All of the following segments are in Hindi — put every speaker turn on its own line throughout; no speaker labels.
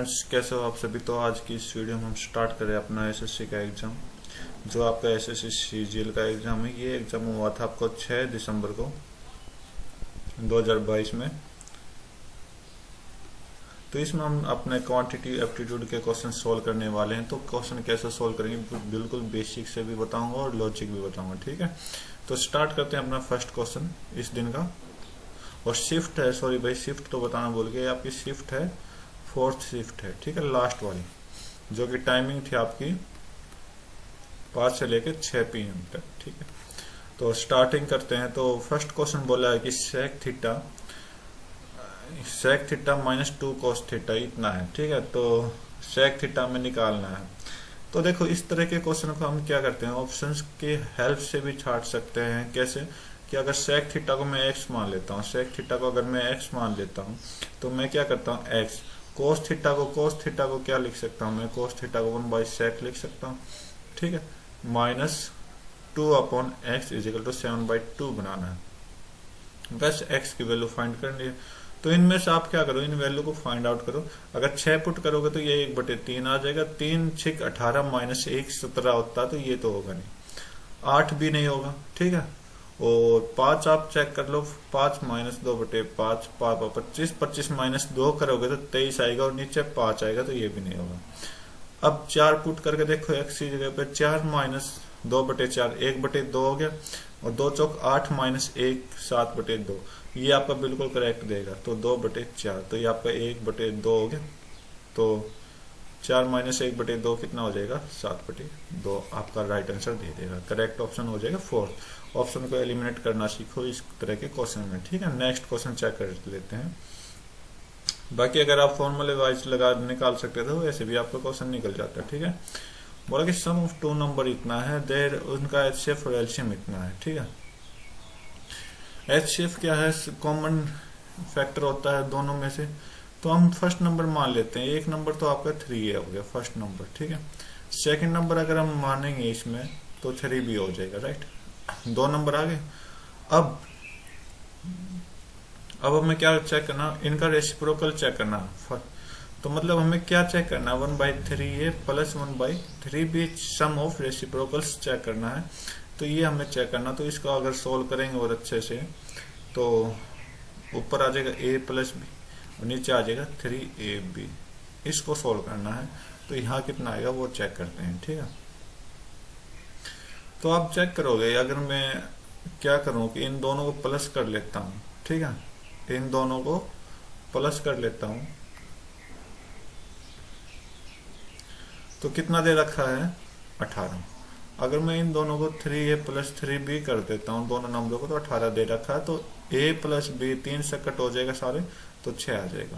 फ्रेंड्स, कैसे हो आप सभी। तो आज की इस वीडियो में हम स्टार्ट करें अपना एसएससी का एग्ज़ाम। जो आपका एसएससी सीजीएल का एग्ज़ाम है, ये एग्ज़ाम हुआ था आपको 6 दिसंबर को 2022 में। तो इसमें हम अपने क्वांटिटी एप्टीट्यूड के क्वेश्चन सोल्व करने वाले हैं। तो क्वेश्चन कैसे सोल्व करेंगे बिल्कुल बेसिक से भी बताऊंगा और लॉजिक भी बताऊंगा, ठीक है। तो स्टार्ट करते हैं अपना फर्स्ट क्वेश्चन इस दिन का। और शिफ्ट है, सॉरी भाई शिफ्ट तो बताना भूल गए, आपकी शिफ्ट है 4th शिफ्ट है, ठीक है, लास्ट वाली, जो कि टाइमिंग थी आपकी 5 से लेकर 6 PM तक, ठीक है। तो स्टार्टिंग करते हैं। तो फर्स्ट क्वेश्चन बोला है कि सेक थीटा -2 cos थीटा इतना है, ठीक है। तो सेक थीटा में निकालना है। तो देखो, इस तरह के क्वेश्चन को हम क्या करते हैं, ऑप्शंस की हेल्प से भी छाट सकते हैं। कैसे कि अगर सेक थीटा को मैं x मान लेता हूँ, सेक थीटा को अगर मैं x मान लेता हूँ, तो मैं क्या करता हूँ x। कोस थीटा को क्या लिख सकता हूँ मैं, कोस थीटा को 1/sec लिख सकता हूँ, ठीक है। -2/x = 7/2 बनाना है। बस x की वैल्यू फाइंड करनी है। तो इनमें से आप क्या करो, इन वैल्यू को फाइंड आउट करो। अगर 6 पुट करोगे तो ये 1/3 आ जाएगा। 3 6 18 -1 17 होता है, तो ये तो होगा नहीं। 8 भी नहीं होगा, ठीक है। और 5 आप चेक कर लो, 5 -2/5 25 25 -2 करोगे तो 23 आएगा, और नीचे 5 आएगा, तो ये भी नहीं होगा। अब 4 पुट करके देखो, x की जगह पे 4 -2/4 1/2 हो गया, और 2 चौक 8 -1 7/2, ये आपका बिल्कुल करेक्ट देगा। तो 2/4, तो ये आपका 1/2 हो गया। तो 4 -1/2 कितना हो जाएगा, 7/2 आपका राइट आंसर दे देगा। करेक्ट ऑप्शन हो जाएगा 4th। ऑप्शन को एलिमिनेट करना सीखो इस तरह के क्वेश्चन में, ठीक है। नेक्स्ट क्वेश्चन चेक कर लेते हैं। बाकी अगर आप फॉर्मूले वाइज लगा निकाल सकते थे, वैसे भी आपका क्वेश्चन निकल जाता है, ठीक है। बोला कि सम ऑफ 2 नंबर इतना है, देर उनका एचसीएफ और एलसीएम इतना है, ठीक है। एचसीएफ क्या है, कॉमन फैक्टर होता है दोनों में से। तो हम फर्स्ट नंबर मान लेते हैं। एक नंबर तो आपका 3A हो गया, फर्स्ट नंबर, ठीक है। सेकंड नंबर अगर हम मानेंगे इसमें, तो 3B हो जाएगा, राइट। 2 नंबर आ गए। अब हमें क्या चेक करना, इनका रेसिप्रोकल चेक करना। तो मतलब हमें क्या चेक करना, 1/3A + 1/3B some of reciprocals check करना है। तो ये हमें चेक करना। तो इसको अगर सोल्व करेंगे और अच्छे से, तो ऊपर आ जाएगा A + B और नीचे आ जाएगा 3AB। इसको सोल्व करना है। तो यहाँ कितना आएगा वो चेक करते हैं, ठीक है। तो आप चेक करोगे, अगर मैं क्या करूं कि इन दोनों को प्लस कर लेता हूं, ठीक है, इन दोनों को प्लस कर लेता हूं, तो कितना दे रखा है, 18। अगर मैं इन दोनों को 3A + 3B कर देता हूं, दोनों नंबरों को, तो 18 दे रखा है। तो A + B 3 से कट हो जाएगा सारे, तो 6 आ जाएगा।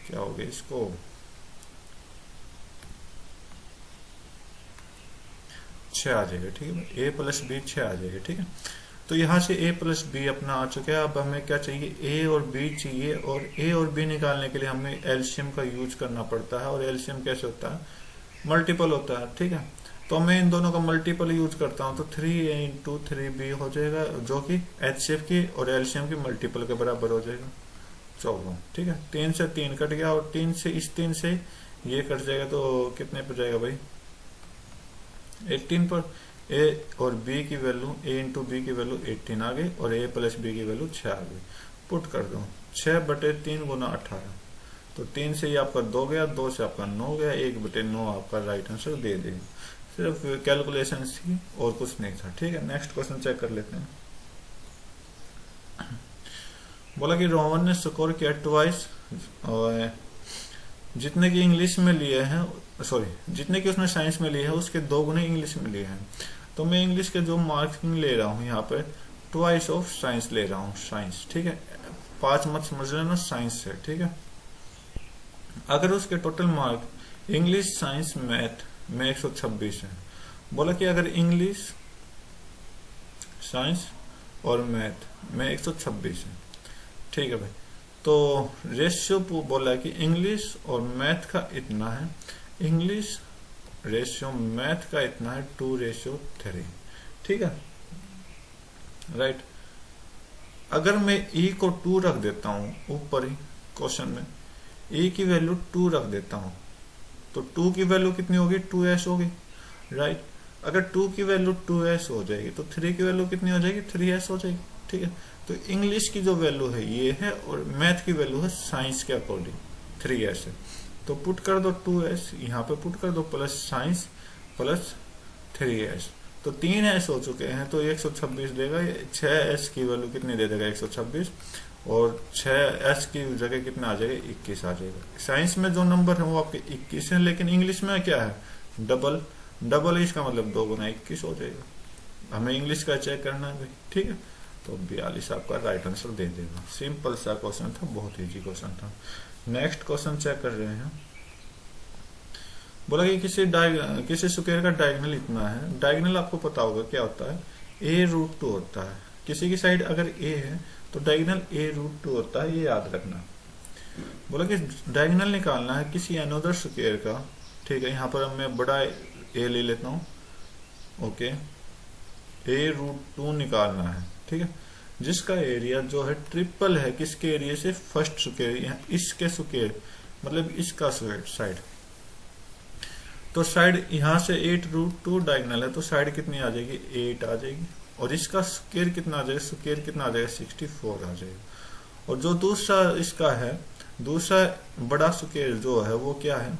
क्या हो गया, इसको 6 आ जाएगा, ठीक है। A + B 6 आ जाएगा, ठीक है। तो यहाँ से A + B अपना आ चुका है। अब हमें क्या चाहिए, A और B चाहिए। और A और B निकालने के लिए हमें एलसीएम का यूज करना पड़ता है। और एलसीएम कैसे होता है, मल्टीपल होता है, ठीक है। तो मैं इन दोनों का मल्टीपल यूज करता हूँ, तो 3A × 3B हो जाएगा, जो कि एचसीएफ की और एलसीएम की मल्टीपल के बराबर हो जाएगा, 14, ठीक है। 3 से 3 कट गया, और 3 से ये कट जाएगा, तो कितने पर जाएगा भाई, 18 पर। A और B की वैल्यू, A × B की वैल्यू 18 आ गई, और A + B की वैल्यू 6 आ गई। पुट कर दो, 6/3 × 18, तो 3 से ये आपका 2 गया, 2 से आपका 9 गया, 1/9 आपका राइट आंसर दे देगा। सिर्फ कैलकुलेशन थी और कुछ नहीं था, ठीक है। नेक्स्ट क्वेश्चन चेक कर लेते हैं। बोला कि रोहन ने स्कोर किया 2 और जितने की इंग्लिश में लिए हैं, सॉरी जितने की उसने साइंस में लिए हैं, उसके 2 गुने इंग्लिश में लिए हैं। तो मैं इंग्लिश के जो मार्किंग ले रहा हूँ यहाँ पे, 2 ऑफ साइंस ले रहा हूँ, साइंस, ठीक है। 5 मत समझ लेना, साइंस से, ठीक है। अगर उसके total mark English, science, math में 126 है। बोला कि अगर इंग्लिश, साइंस और मैथ में 126 है, ठीक है भाई। तो रेशियो बोला कि इंग्लिश और मैथ का इतना है, इंग्लिश रेशियो मैथ का इतना है, 2:3, ठीक है, राइट। अगर मैं E को 2 रख देता हूं ऊपर ही क्वेश्चन में, ए की वैल्यू 2 रख देता हूँ, तो 2 की वैल्यू कितनी होगी, 2s होगी, राइट। अगर 2 की वैल्यू 2s हो जाएगी तो 3 की वैल्यू कितनी हो जाएगी, 3s हो जाएगी, ठीक है। तो इंग्लिश की जो वैल्यू है ये है, और मैथ की वैल्यू है साइंस के अकॉर्डिंग 3s है। तो पुट कर दो 2s, यहाँ पे पुट कर दो प्लस साइंस प्लस 3s, तो 3s हो चुके हैं, तो 126 देगा। 6s की वैल्यू कितनी दे देगा, 126, और 6s की जगह कितना आ जाएगा, 21 आ जाएगा। साइंस में जो नंबर है वो आपके 21 है, लेकिन इंग्लिश में क्या है, डबल, डबल इसका मतलब 2 गुना 21 हो जाएगा। हमें इंग्लिश का चेक करना है भाई, ठीक है। तो 42 आपका राइट आंसर दे देगा। सिंपल सा क्वेश्चन था, बहुत इजी क्वेश्चन था। नेक्स्ट क्वेश्चन चेक कर रहे हैं। बोला कि किसी स्क्वायर का डायगोनल इतना है। डायगोनल आपको पता होगा क्या होता है, a√2 होता है। किसी की साइड अगर a है तो डायगोनल a√2 होता है, ये याद रखना। बोला कि डायगोनल निकालना है किसी अनदर स्क्वायर का, ठीक है। यहाँ पर मैं बड़ा a ले लेता हूँ, ओके। a√2 निकालना है, ठीक है, जिसका एरिया जो है ट्रिपल है किसके एरिया से, फर्स्ट स्क्वायर, इसके स्क्वायर मतलब इसका साइड। तो साइड यहाँ से 8√2 डायगोनल है, तो साइड कितनी आ जाएगी, 8 आ जाएगी, और इसका स्क्वायर कितना आ जाएगा, स्क्वायर कितना आ जाएगा, 64 आ जाएगा। और जो दूसरा इसका है, दूसरा बड़ा स्क्वायर जो है वो क्या है,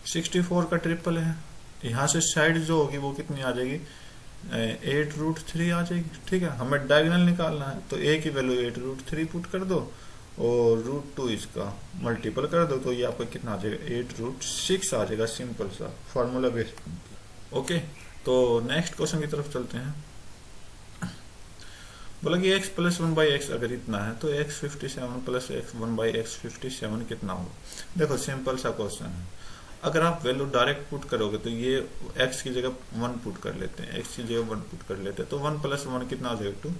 64 का ट्रिपल है। यहाँ से साइड जो होगी वो कितनी आ जाएगी, 8√3 आ जाएगी, ठीक है। हमें डायगोनल निकालना है, तो a की वैल्यू 8√3 पुट कर दो, और √2 इसका मल्टीपल कर दो, तो ये आपका कितना आ जाएगा, 8√6 आ जाएगा। सिंपल सा फॉर्मूला बेस्ड, ओके। तो नेक्स्ट क्वेश्चन की तरफ चलते हैं। बोला कि x + 1/x अगर इतना है तो x57 + x 1/x 57 कितना होगा। देखो सिंपल सा क्वेश्चन है। अगर आप वैल्यू डायरेक्ट पुट करोगे तो ये x की जगह 1 पुट कर लेते हैं, x की जगह 1 पुट कर लेते हैं, तो 1 + 1 कितना हो जाएगा, 2।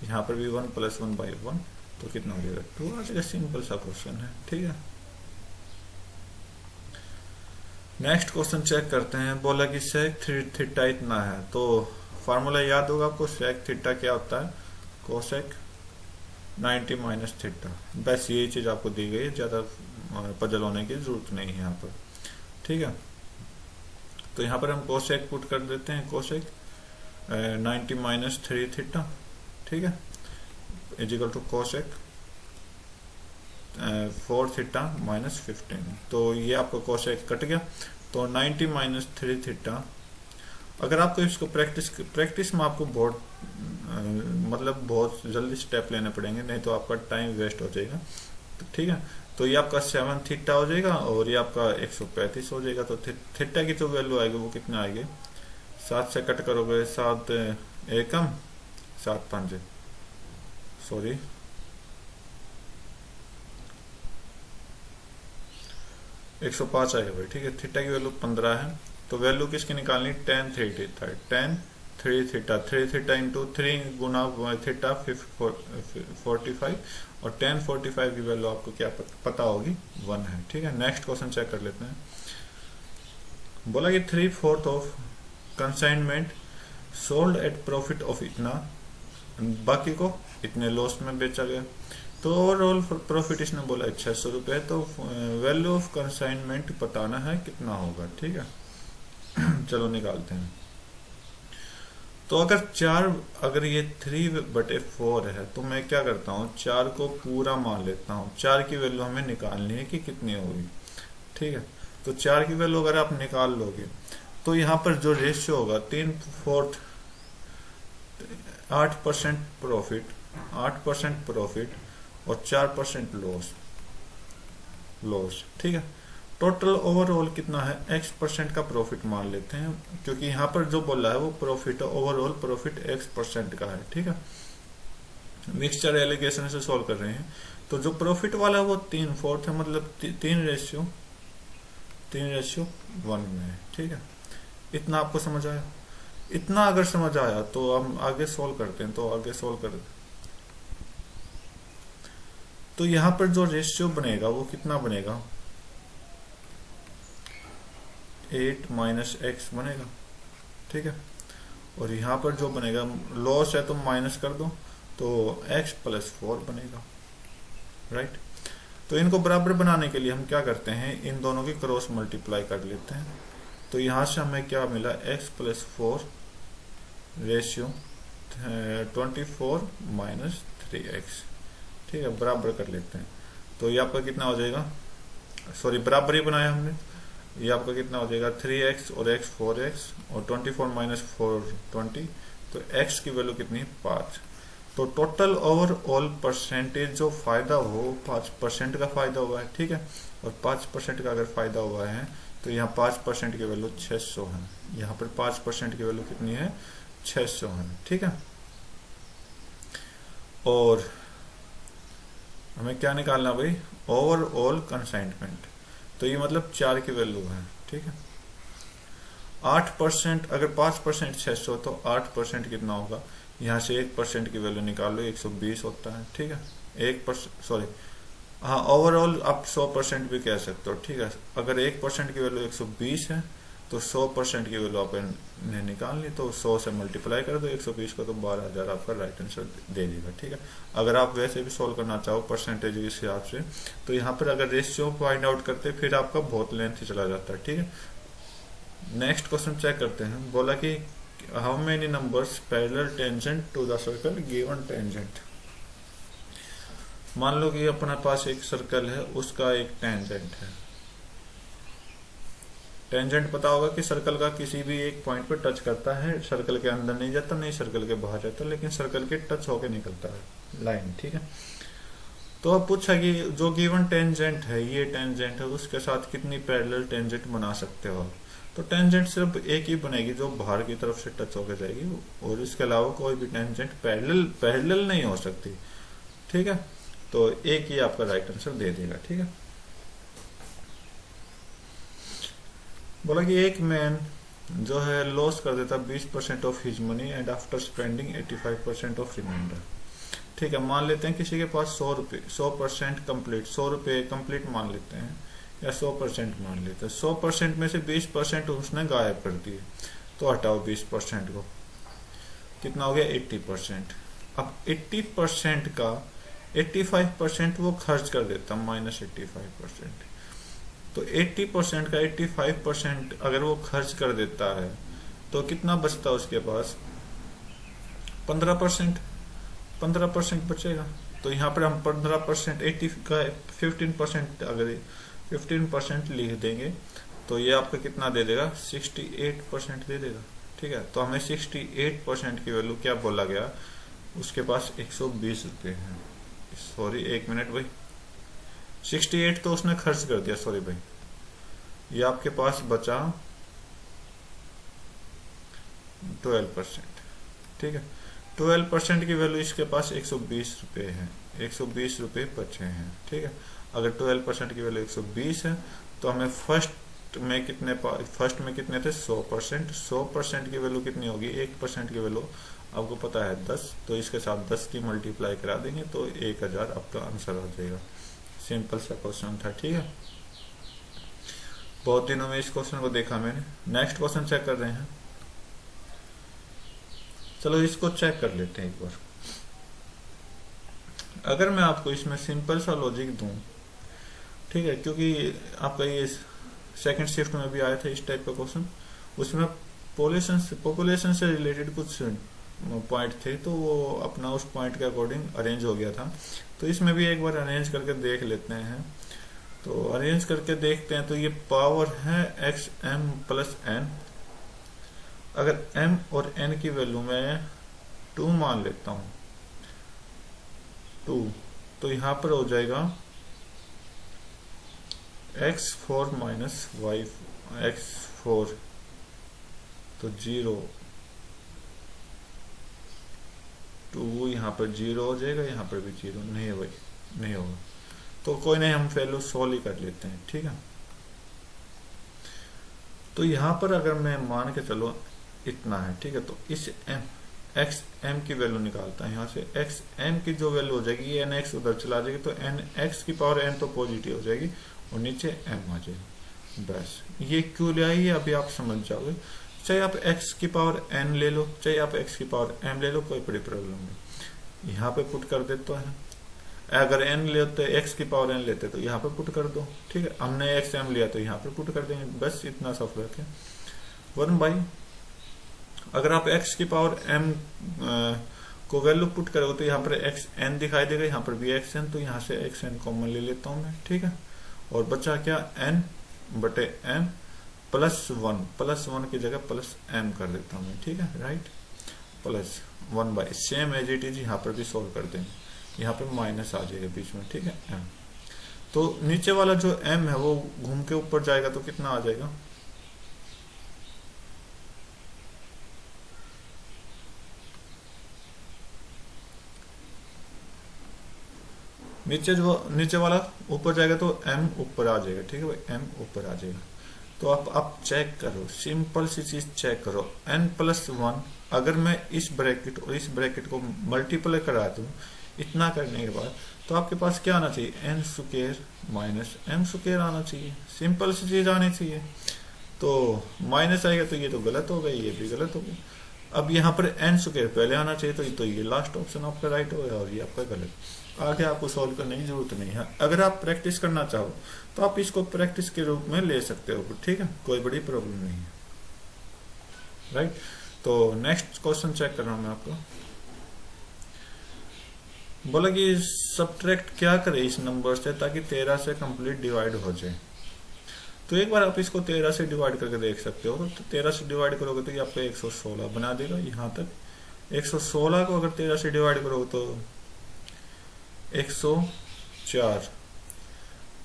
यहाँ पर भी 1 + 1/1, तो कितना हो जाएगा, 2 आ जाएगा। सिंपल सा क्वेश्चन है, ठीक है। नेक्स्ट क्वेश्चन चेक करते हैं। बोला कि sec थीटा इतना है, तो फार्मूला याद होगा आपको, sec थीटा क्या होता है, cosec 90 - थीटा। बस ये चीज आपको दी गई है, ज्यादा पजल होने की जरूरत नहीं है यहाँ पर, ठीक है। तो यहाँ पर हम cosec पुट कर देते हैं, cosec 90 - 3 थीटा, ठीक है, इजिकल टू cosec 4 थीटा -15। तो ये आपका cosec कट गया, तो 90 - 3 थीटा। अगर आपको इसको प्रैक्टिस में आपको बहुत मतलब बहुत जल्दी स्टेप लेने पड़ेंगे, नहीं तो आपका टाइम वेस्ट हो जाएगा, तो ठीक है। तो ये आपका 7 थीटा हो जाएगा, और ये आपका 135 हो जाएगा। तो थीटा की जो वैल्यू आएगी वो कितना आएगी, 7 से कट करोगे, 7 एकम 7 5, सॉरी 105 आएगा भाई, ठीक है। थीटा की वैल्यू 15 है, तो वैल्यू किसकी निकालनी, tan 3 theta, tan 3 theta, 3 theta into 3 गुना थीटा 45, और tan 45 की वैल्यू आपको क्या पता होगी, 1 है, ठीक है। नेक्स्ट क्वेश्चन चेक कर लेते हैं। बोला कि 3/4 of consignment sold at profit of इतना, बाकी को इतने लॉस में बेचा गया। तो ओवरऑल प्रॉफिट इसने बोला 600 रुपये, तो वैल्यू ऑफ कंसाइनमेंट बताना है कितना होगा, ठीक है। चलो निकालते हैं। तो अगर ये 3/4 है, तो मैं क्या करता हूँ, 4 को पूरा मान लेता हूँ। 4 की वैल्यू हमें निकालनी है कि कितनी होगी, ठीक है। तो 4 की वैल्यू अगर आप निकाल लोगे, तो यहाँ पर जो रेशियो होगा 3/4, 8% प्रॉफिट, 8% प्रॉफिट और 4% लॉस, ठीक है। टोटल ओवरऑल कितना है, x% का प्रॉफिट मान लेते हैं, क्योंकि यहाँ पर जो बोला है वो प्रॉफिट, ओवरऑल प्रॉफिट x% का है, ठीक है। मिक्सचर एलिगेशन से सॉल्व कर रहे हैं, तो जो प्रॉफिट वाला है वो 3/4 है, मतलब 3:1 में है, ठीक है। इतना आपको समझ आया। इतना अगर समझ आया तो हम आगे सॉल्व करते हैं, तो आगे सॉल्व करते हैं। तो यहाँ पर जो रेशियो बनेगा वो कितना बनेगा, 8 - x बनेगा, ठीक है। और यहाँ पर जो बनेगा, लॉस है तो माइनस कर दो, तो x + 4 बनेगा, राइट। तो इनको बराबर बनाने के लिए हम क्या करते हैं, इन दोनों की क्रॉस मल्टीप्लाई कर लेते हैं। तो यहां से हमें क्या मिला, x+4 रेशियो 24 माइनस 3x। ठीक है, बराबर कर लेते हैं। तो ये आपका कितना हो जाएगा, सॉरी बराबर ही बनाया हमने, ये आपका कितना हो जाएगा 3x और x 4x और 24 माइनस 4 20। तो x की वैल्यू कितनी, 5। तो टोटल ओवरऑल परसेंटेज जो फायदा हो 5% का फायदा हुआ है। ठीक है, और 5% का अगर फायदा हुआ है तो यहाँ 5% की वैल्यू 600 है, यहाँ पर 5% की वैल्यू कितनी है, 600 है। ठीक है, और हमें क्या निकालना भाई, ओवरऑल कंसाइनमेंट। तो ये मतलब 4 की वैल्यू है। ठीक है, 8%, अगर 5% 600 तो 8% कितना होगा, यहाँ से 1% की वैल्यू निकाल लो, 120 होता है। ठीक है, 1%, सॉरी हाँ, ओवरऑल आप 100% भी कह सकते हो। ठीक है, अगर 1% की वैल्यू 120 है तो 100% की वैल्यू आपने निकाल ली, तो 100 से मल्टीप्लाई कर दो 120 को, तो 12,000 आपका राइट आंसर दे देगा। ठीक है, अगर आप वैसे भी सोल्व करना चाहो परसेंटेज के हिसाब से, तो यहाँ पर अगर रेशियो फाइंड आउट करते फिर आपका बहुत लेंथ चला जाता है। ठीक है, नेक्स्ट क्वेश्चन चेक करते हैं। बोला कि how many numbers parallel tangent to the circle given tangent. मान लो कि अपने पास एक सर्कल है, उसका एक टेंजेंट है। टेंजेंट पता होगा कि सर्कल का किसी भी एक पॉइंट पे टच करता है, सर्कल के अंदर नहीं जाता, नहीं सर्कल के बाहर जाता, लेकिन सर्कल के टच होके निकलता है लाइन। ठीक है, तो अब पूछा कि जो गिवन टेंजेंट है, ये टेंजेंट है, उसके साथ कितनी पैरेलल टेंजेंट बना सकते हो। तो टेंजेंट सिर्फ एक ही बनेगी जो बाहर की तरफ से टच होकर जाएगी, और इसके अलावा कोई भी टेंजेंट पैरेलल नहीं हो सकती। ठीक है, तो एक ही आपका राइट आंसर दे देगा। ठीक है, बोला कि एक मैन जो है लॉस कर देता 20% of his money and after spending 85% of remainder. ठीक है, मान लेते हैं किसी के पास 100 रुपये, 100% कंप्लीट, 100 रुपये कंप्लीट मान लेते हैं, या 100% मान लेते हैं। 100% में से 20% उसने गायब कर दिए, तो हटाओ 20% को, कितना हो गया 80%। अब 80% का 85% वो खर्च कर देता, -85%। तो 80% का 85% अगर वो खर्च कर देता है तो कितना बचता है उसके पास, 15%। 15% बचेगा। तो यहाँ पर हम 15% 80 का 15%, अगर 15% लिख देंगे तो ये आपका कितना दे देगा, 68% दे देगा। ठीक है, तो हमें 68% की वैल्यू क्या बोला गया, उसके पास 120 रुपये है। सॉरी 1 मिनट भाई, 68 तो उसने खर्च कर दिया, सॉरी भाई, ये आपके पास बचा 12%। ठीक है, 12% की वैल्यू इसके पास 120 रुपये है, 120 रुपये बचे हैं। ठीक है, अगर 12% की वैल्यू 120 है तो हमें फर्स्ट में कितने थे, 100%। 100% की वैल्यू कितनी होगी, 1% की वैल्यू आपको पता है 10, तो इसके साथ 10 की मल्टीप्लाई करा देंगे तो 1000 आपका आंसर आ जाएगा। सिंपल सा क्वेश्चन था। ठीक है, बहुत दिनों में इस क्वेश्चन को देखा मैंने। नेक्स्ट क्वेश्चन चेक कर रहे हैं, चलो इसको चेक कर लेते हैं एक बार। अगर मैं आपको इसमें सिंपल सा लॉजिक दूं, ठीक है, क्योंकि आपका ये सेकंड शिफ्ट में भी आया था इस टाइप का क्वेश्चन, उसमें पॉपुलेशन से रिलेटेड कुछ पॉइंट थे, तो वो अपना उस पॉइंट के अकॉर्डिंग अरेंज हो गया था। तो इसमें भी एक बार अरेंज करके देख लेते हैं। तो अरेंज करके देखते हैं, तो ये पावर है xm प्लस n। अगर m और n की वैल्यू में 2 मान लेता हूं, 2, तो यहां पर हो जाएगा x4 माइनस y x4, तो 0, 2 यहाँ पर 0 हो जाएगा, यहाँ पर भी 0 नहीं है भाई, नहीं होगा। तो कोई नहीं, हम वैल्यू सोल्व ही कर लेते हैं। ठीक है, तो यहाँ पर अगर मैं मान के चलो इतना है, ठीक है, तो इस एक्स एम की वैल्यू निकालता है। यहाँ से एक्स एम की जो वैल्यू हो जाएगी, एन एक्स उधर चला जाएगी, तो एन एक्स की पावर एन तो पॉजिटिव हो जाएगी और नीचे एम आ जाएगी। बस ये क्यों लिया है, ये अभी आप समझ जाओगे। चाहे आप x की पावर n ले लो, चाहे आप x की पावर m ले लो, कोई बड़ी प्रॉब्लम नहीं। यहाँ पे पुट कर देता है, अगर n लेते x की पावर n लेते तो यहाँ पे पुट कर दो, ठीक है। हमने x m लिया तो यहाँ पे पुट कर देंगे, बस इतना सा फर्क है। 1/, अगर आप x की पावर m को वैल्यू पुट करोगे तो यहाँ पर एक्स एन दिखाई देगा, यहाँ पर भी एक्स एन, तो यहाँ से एक्स एन कॉमन ले लेता हूँ मैं, ठीक है। और बचा क्या, एन बटे एम प्लस वन की जगह प्लस एम कर देता हूँ मैं, ठीक है, right. Plus 1/, same as it is यहाँ पर भी सोल्व कर देंगे, यहाँ पे माइनस आ जाएगा बीच में, ठीक है, एम। तो नीचे वाला जो एम है वो घूम के ऊपर जाएगा तो कितना आ जाएगा, नीचे वाला ऊपर जाएगा तो एम ऊपर आ जाएगा, ठीक है भाई, एम ऊपर आ जाएगा। तो आप चेक करो, सिंपल सी चीज चेक करो, n+1 अगर मैं इस ब्रैकेट और इस ब्रैकेट को मल्टीप्लाई करा दूं, इतना करने के बाद तो आपके पास क्या आना चाहिए, n² माइनस m² आना चाहिए, सिंपल सी चीज आनी चाहिए। तो माइनस आएगा तो ये तो गलत हो गया, ये भी गलत हो गया। अब यहाँ पर n² पहले आना चाहिए, तो ये लास्ट ऑप्शन आपका राइट हो गया और ये आपका गलत। आगे आपको सॉल्व करने की जरूरत नहीं है। अगर आप प्रैक्टिस करना चाहो तो आप इसको प्रैक्टिस के रूप में ले सकते हो, ठीक है, कोई बड़ी प्रॉब्लम नहीं है, राइट। तो नेक्स्ट क्वेश्चन चेक कर रहा हूं मैं आपको। बोला कि सब्ट्रैक्ट क्या करे इस नंबर से ताकि 13 से कंप्लीट डिवाइड हो जाए। तो एक बार आप इसको 13 से डिवाइड करके देख सकते हो। तो 13 से डिवाइड करोगे तो ये आपको 116 बना देगा, यहाँ तक 116 को अगर 13 से डिवाइड करोगे तो 104,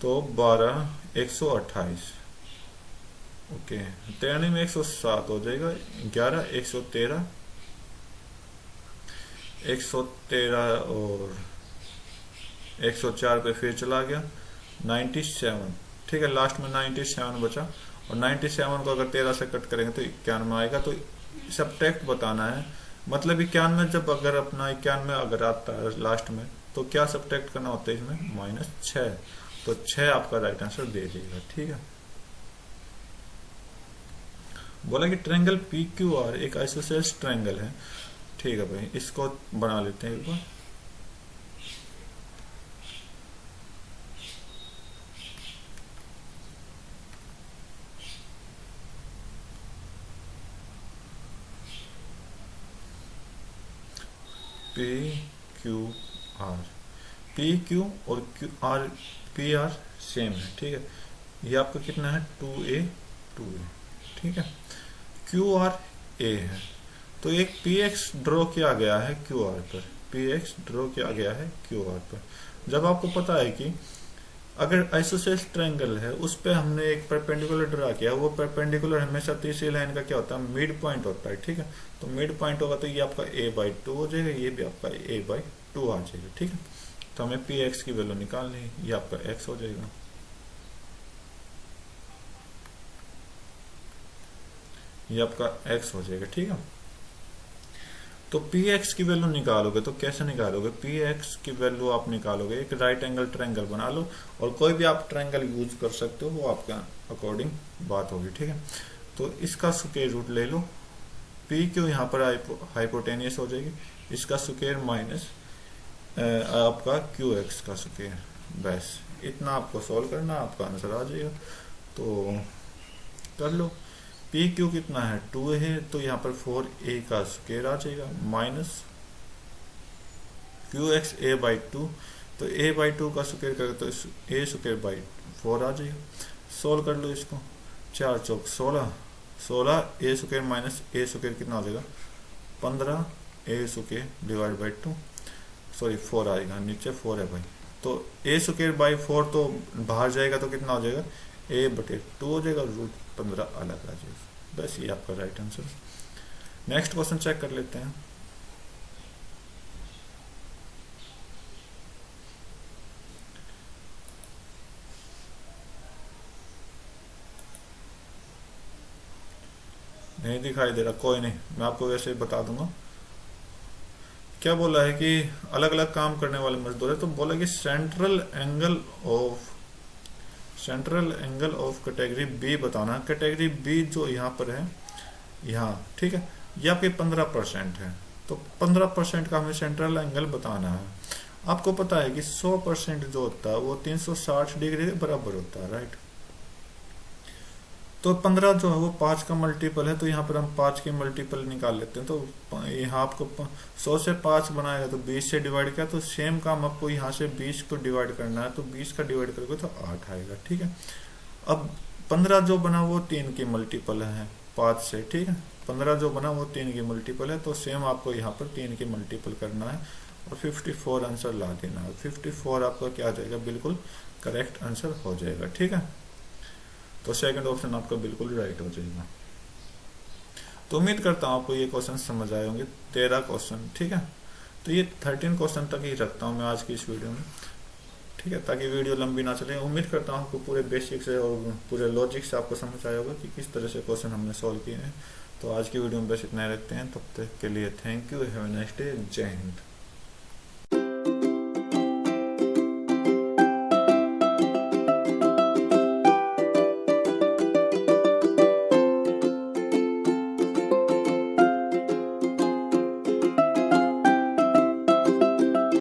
तो 12 128, ओके, 13 में 107 हो जाएगा, 11 113, 113 और 104 पे फिर चला गया 97, ठीक है, लास्ट में 97 बचा। और 97 को अगर 13 से कट करेंगे तो 91 आएगा। तो सब्ट्रैक्ट बताना है, मतलब 91 जब अगर अपना 91 अगर आता है लास्ट में तो क्या सब्ट्रैक्ट करना होता है इसमें, -6। तो 6 आपका राइट आंसर दे देगा, ठीक है। बोला कि ट्रायंगल PQR एक आइसोसेलेस ट्रायंगल है, ठीक है भाई, इसको बना लेते हैं एक बार। PQR, PQ और QR PR सेम है, ठीक है। ये आपका कितना है 2A 2A, ठीक है। QR A है तो एक PX ड्रॉ किया गया है QR पर, PX ड्रॉ किया गया है QR पर। जब आपको पता है कि अगर आइसोसेलेस ट्रायंगल है उस पे हमने एक परपेंडिकुलर ड्रा किया, वो परपेंडिकुलर हमेशा तीसरी लाइन का क्या होता है, मिड पॉइंट होता है, ठीक है। तो मिड पॉइंट होगा तो ये आपका a/2 हो जाएगा, ये भी आपका a/2 आ जाएगा, ठीक है। तो हमें px की वैल्यू निकालनी है, ये आपका x हो जाएगा, ये आपका x हो जाएगा, ठीक है। तो px की वैल्यू निकालोगे तो कैसे निकालोगे, px की वैल्यू आप निकालोगे, एक राइट एंगल ट्रायंगल बना लो और कोई भी आप ट्रायंगल यूज कर सकते हो, वो आपका अकॉर्डिंग बात होगी, ठीक है। तो इसका स्क्वायर रूट ले लो, PQ यहाँ पर हाइपोटेनियस हो जाएगी, इसका स्क्वायर माइनस आपका QX का स्क्वायर, बस इतना आपको सॉल्व करना, आपका आंसर आ जाएगा। तो कर लो, PQ कितना है 2 है, तो यहाँ पर 4A का स्क्वायर आ जाएगा माइनस QX a/2, तो a/2 का स्क्वायर करें तो a²/4 आ जाएगा। सोल्व कर लो इसको, 4 चौक 16, 16 a² माइनस a² कितना आ जाएगा 15, a² डिवाइड बाई 2, सॉरी 4 आएगा, नीचे 4 है भाई। तो a²/4 तो बाहर जाएगा तो कितना हो जाएगा a/2 हो जाएगा, रूट 15 अलग आ जाएगा। बस ये आपका right answer. Next question check कर लेते हैं। नहीं दिखाई दे रहा, कोई नहीं, मैं आपको वैसे ही बता दूंगा। क्या बोला है कि अलग अलग काम करने वाले मजदूर है, तो बोला कि central angle of category B बताना। कैटेगरी बी जो यहाँ पर है, यहाँ, ठीक है, ये आपके 15% है, तो 15% का हमें सेंट्रल एंगल बताना है। आपको पता है कि 100% जो होता है वो 360 डिग्री के बराबर होता है, राइट। तो 15 जो है वो 5 का मल्टीपल है, तो यहाँ पर हम 5 के मल्टीपल निकाल लेते हैं। तो यहाँ आपको 100 से 5 बनाएगा तो 20 से डिवाइड किया, तो सेम काम आपको यहाँ से 20 को डिवाइड करना है, तो 20 का डिवाइड करोगे तो 8 आएगा, ठीक है। अब 15 जो बना वो 3 की मल्टीपल है 5 से, ठीक है। 15 जो बना वो 3 की मल्टीपल है, तो सेम आपको यहाँ पर 3 की मल्टीपल करना है और 54 आंसर ला देना है। 54 आपका क्या आ जाएगा, बिल्कुल करेक्ट आंसर हो जाएगा, ठीक है। तो सेकंड ऑप्शन आपका बिल्कुल राइट हो जाएगा। तो उम्मीद करता हूँ आपको ये क्वेश्चन समझ आए होंगे, 13 क्वेश्चन, ठीक है। तो ये 13 क्वेश्चन तक ही रखता हूँ मैं आज की इस वीडियो में, ठीक है, ताकि वीडियो लंबी ना चले। उम्मीद करता हूँ आपको पूरे बेसिक से और पूरे लॉजिक से आपको समझ आया होगा कि किस तरह से क्वेश्चन हमने सॉल्व किए हैं। तो आज की वीडियो में बस इतना ही रखते हैं, तब तक के लिए thank you, have a nice day, जय हिंद।